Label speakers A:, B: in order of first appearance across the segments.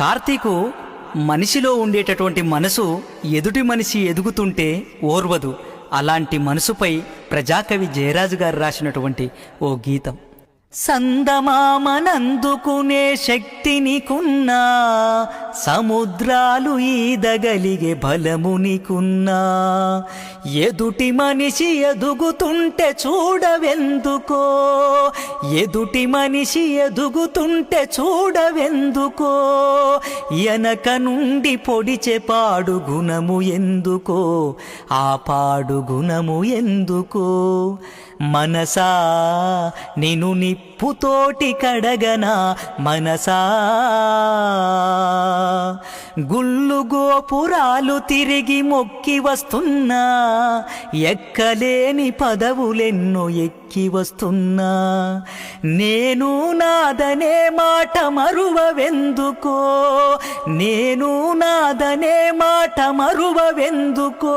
A: కార్తీకు మనిషిలో ఉండేటటువంటి మనసు ఎదుటి మనిషి ఎదుగుతుంటే ఓర్వదు. అలాంటి మనసుపై ప్రజాకవి జయరాజు గారు రాసినటువంటి ఓ గీతం. సందమామనందుకునే శక్తినికున్నా, సముద్రాలు ఈదగలిగే బలమునికున్నా, ఎదుటి మనిషి ఎదుగుతుంటే చూడవెందుకో, ఎదుటి మనిషి ఎదుగుతుంటే చూడవెందుకో, ఎనక నుండి పొడిచే పాడు గుణము ఎందుకో, ఆ పాడు గుణము ఎందుకో. మనసా నిను నిప్పుతోటి కడగనా, మనసా గుళ్ళు గోపురాలు తిరిగి మొక్కి వస్తున్నా, ఎక్కలేని పదవులెన్నో ఎక్కి వస్తున్నా, నేను నాదనే మాట మరువవెందుకో, నేను నాదనే మాట మరువవెందుకో,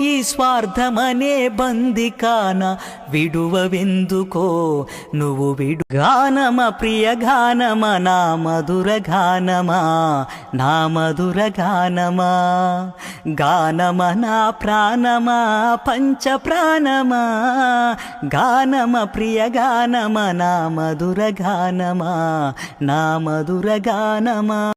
A: ఈ స్వార్థమనే బందికాన విడువవెందుకో, నువ్వు విడు. గానమ ప్రియ గానమ నా మధుర గానమా, నా మధుర గానమా, గానమ నా ప్రాణమా పంచ ప్రాణమా, గానమ ప్రియ గానమ నా మధుర గానమా, నా మధుర గానమా.